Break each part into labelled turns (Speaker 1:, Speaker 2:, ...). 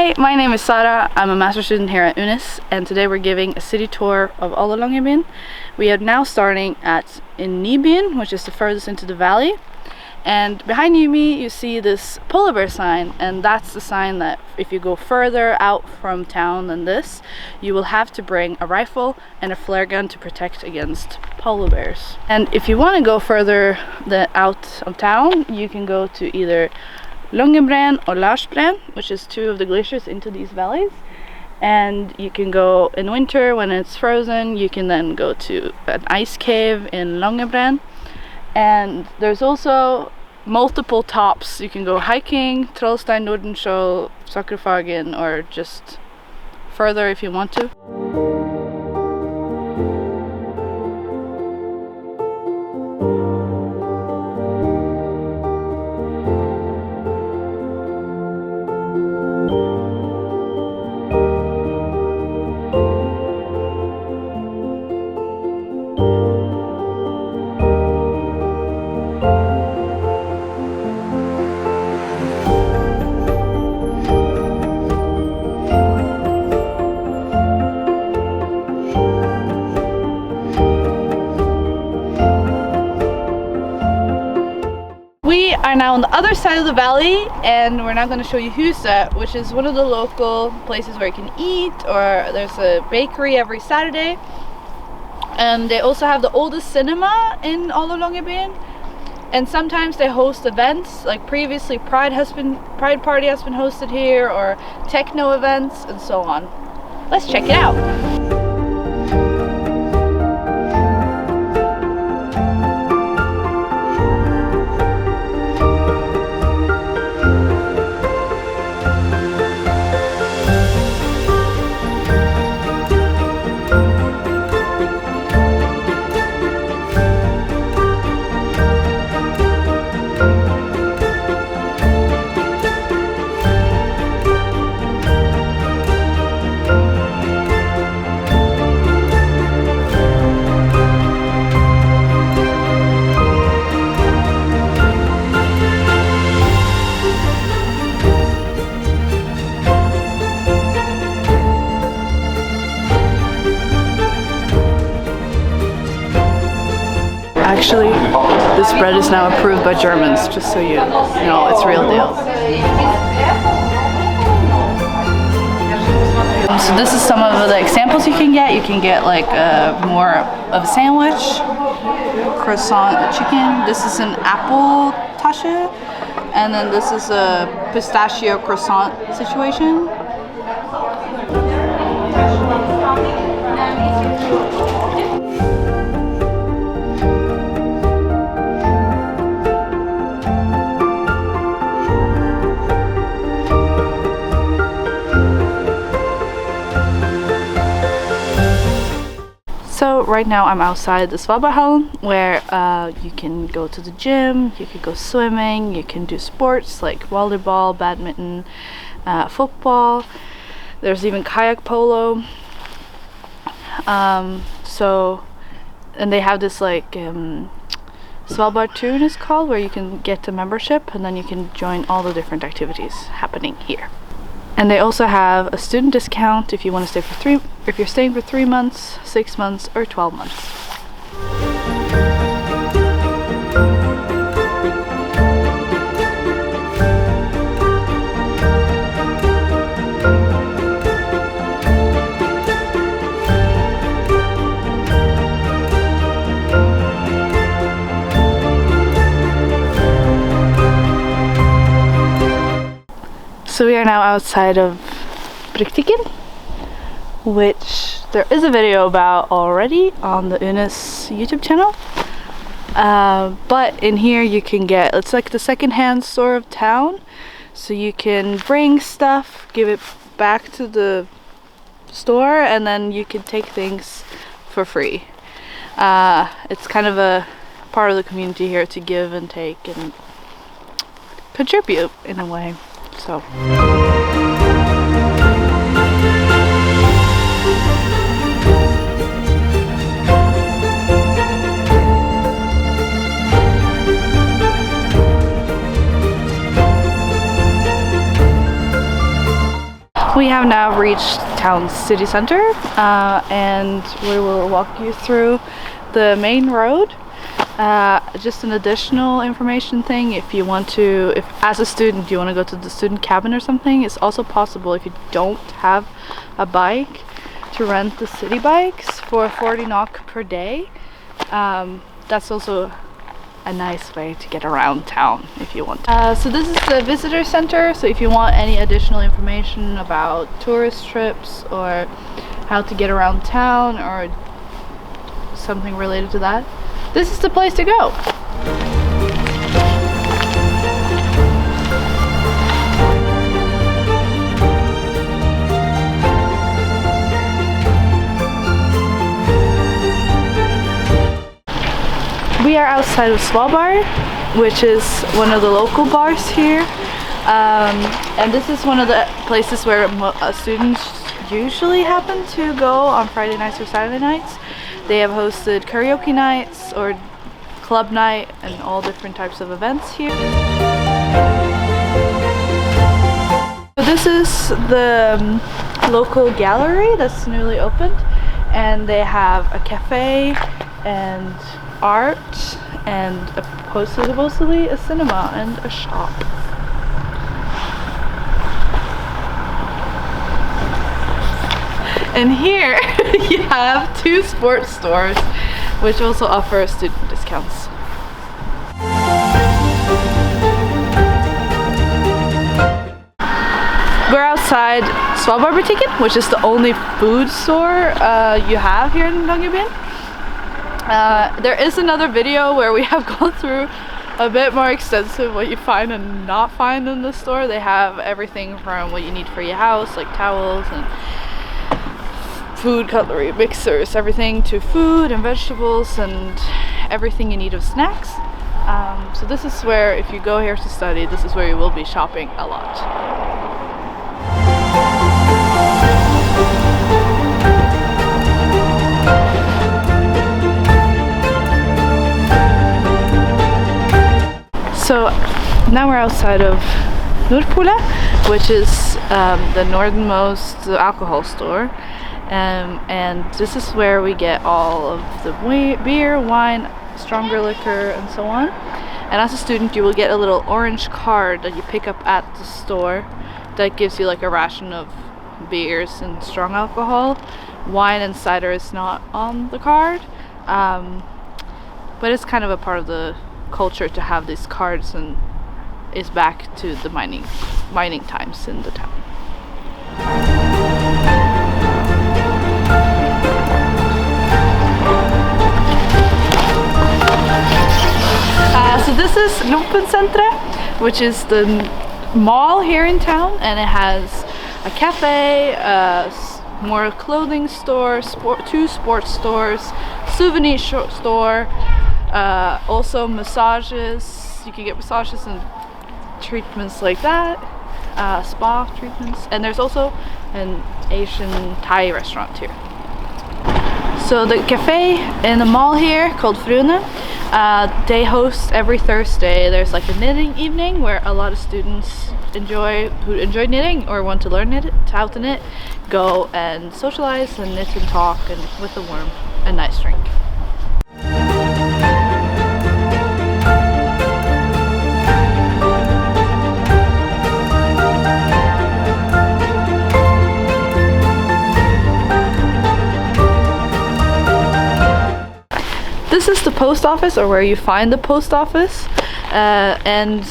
Speaker 1: Hi, my name is Sara. I'm a master's student here at UNIS, and today we're giving a city tour of all of Longyearbyen. We are now starting in Nybyen, which is the furthest into the valley. And behind me you see this polar bear sign, and that's the sign that if you go further out from town than this, you will have to bring a rifle and a flare gun to protect against polar bears. And if you want to go further out of town, you can go to either Longyearbyen or Nybyen, which is two of the glaciers into these valleys. And you can go in winter when it's frozen. You can then go to an ice cave in Longyearbyen. And there's also multiple tops. You can go hiking, Trollstein, Nordensjø, Sokkerfagen, or just further if you want to. We are now on the other side of the valley, and we're now going to show you Kusa, which is one of the local places where you can eat, or there's a bakery every Saturday. And they also have the oldest cinema in all of Longyearbyen. And sometimes they host events, like previously Pride Party has been hosted here, or techno events, and so on. Let's check it out. Actually, this bread is now approved by Germans, just so you know it's real deal. So this is some of the examples you can get. You can get like more of a sandwich, croissant chicken. This is an apple tasche, and then this is a pistachio croissant situation. So right now I'm outside the Swab Bar, where you can go to the gym, you can go swimming, you can do sports like volleyball, badminton, football. There's even kayak polo. And they have this like Swabbar Tune is called, where you can get a membership and then you can join all the different activities happening here. And they also have a student discount if you want to stay for if you're staying for 3 months, 6 months, or 12 months. So we are now outside of Praktiken, which there is a video about already on the UNIS YouTube channel. But in here you can get, it's like the second-hand store of town. So you can bring stuff, give it back to the store, and then you can take things for free. It's kind of a part of the community here to give and take and contribute in a way. So have now reached town city center, and we will walk you through the main road. Just an additional information thing, if you want to, if as a student you want to go to the student cabin or something, it's also possible if you don't have a bike to rent the city bikes for 40 NOK per day. That's also a nice way to get around town if you want. So this is the visitor center, so if you want any additional information about tourist trips or how to get around town or something related to that, this is the place to go. We are outside of Swab Bar, which is one of the local bars here, and this is one of the places where students usually happen to go on Friday nights or Saturday nights. They have hosted karaoke nights or club night and all different types of events here. So this is the local gallery that's newly opened, and they have a cafe and art and supposedly a cinema and a shop. And here you have 2 sports stores which also offer student discounts. We're outside Swabbar butikken, which is the only food store you have here in Longyearbyen. There is another video where we have gone through a bit more extensive what you find and not find in the store. They have everything from what you need for your house, like towels and food cutlery, mixers, everything, to food and vegetables and everything you need of snacks. So this is where, if you go here to study, this is where you will be shopping a lot. So now we're outside of Nula, which is the northernmost alcohol store, and this is where we get all of the beer, wine, stronger liquor, and so on. And as a student, you will get a little orange card that you pick up at the store that gives you like a ration of beers and strong alcohol. Wine and cider is not on the card, but it's kind of a part of the culture to have these cards, and is back to the mining times in the town. So this is Centra, which is the mall here in town, and it has a cafe, more clothing store, 2 sports stores, souvenir store, also massages. You can get massages and treatments like that, spa treatments, and there's also an Asian Thai restaurant here. So the cafe in the mall here, called Frune, they host every Thursday. There's like a knitting evening where a lot of students who enjoy knitting or want to learn how to knit, go and socialize and knit and talk, and with a nice drink. This is the post office, or where you find the post office, and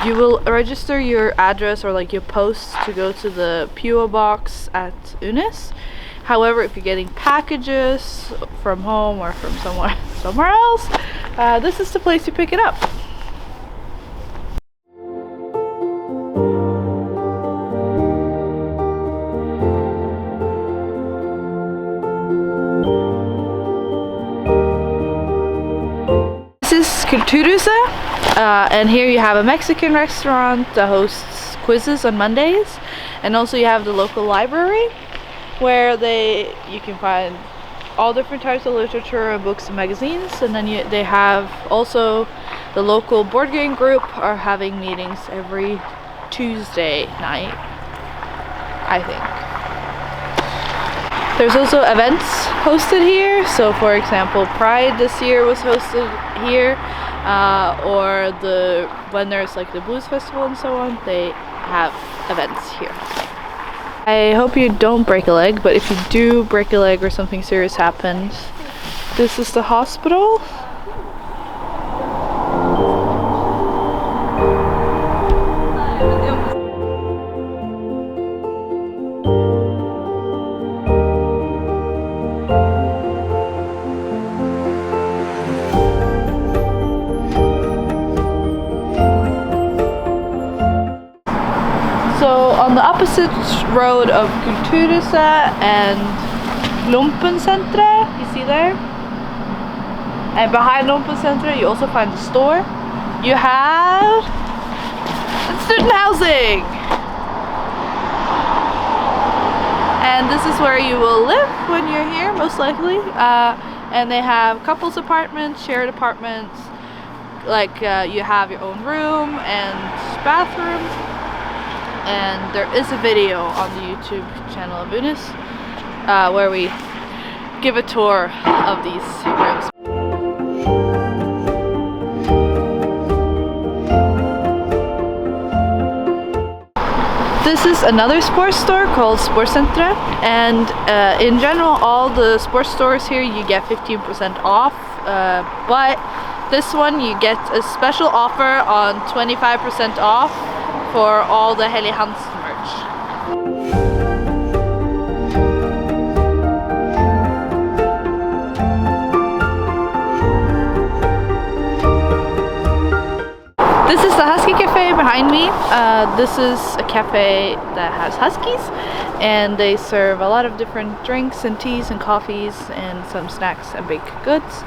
Speaker 1: you will register your address or like your post to go to the PO box at Unis. However, if you're getting packages from home or from somewhere else, this is the place you pick it up. This is Kulturhuset, and here you have a Mexican restaurant that hosts quizzes on Mondays, and also you have the local library where you can find all different types of literature and books and magazines, and then they have also the local board game group are having meetings every Tuesday night, I think. There's also events hosted here. So for example, Pride this year was hosted here, or when there's like the blues festival and so on, they have events here. I hope you don't break a leg, but if you do break a leg or something serious happens, this is the hospital. So on the opposite road of Kusa and Centra, you see there? And behind Centra you also find the store. You have student housing! And this is where you will live when you're here, most likely. And they have couples apartments, shared apartments, like you have your own room and bathroom. And there is a video on the YouTube channel of Unis where we give a tour of these rooms. This is another sports store called Centra, and in general all the sports stores here you get 15% off, but this one you get a special offer on 25% off for all the Helly Hansen merch. This is the Husky Cafe behind me. This is a cafe that has huskies, and they serve a lot of different drinks and teas and coffees and some snacks and baked goods.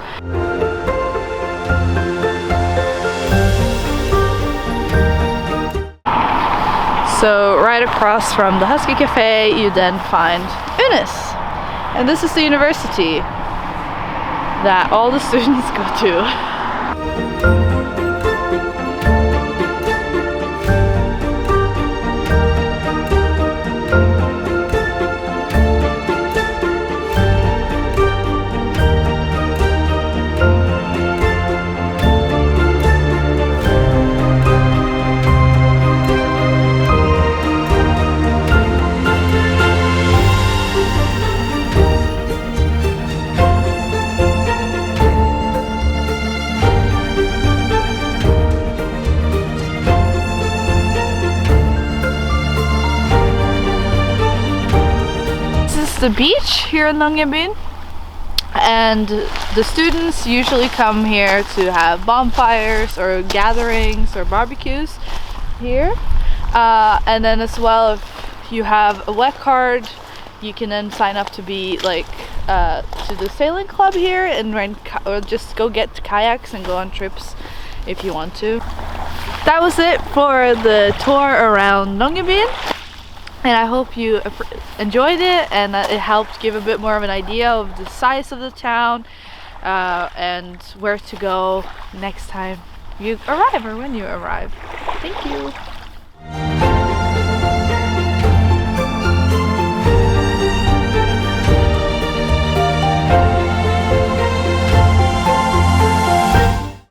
Speaker 1: So right across from the Husky Cafe you then find Unis, and this is the university that all the students go to. The beach here in Longyearbyen, and the students usually come here to have bonfires or gatherings or barbecues here, and then as well, if you have a wet card you can then sign up to be like to the sailing club here and rent or just go get kayaks and go on trips if you want to. That was it for the tour around Longyearbyen. And I hope you enjoyed it and that it helped give a bit more of an idea of the size of the town and where to go next time you arrive or when you arrive. Thank you.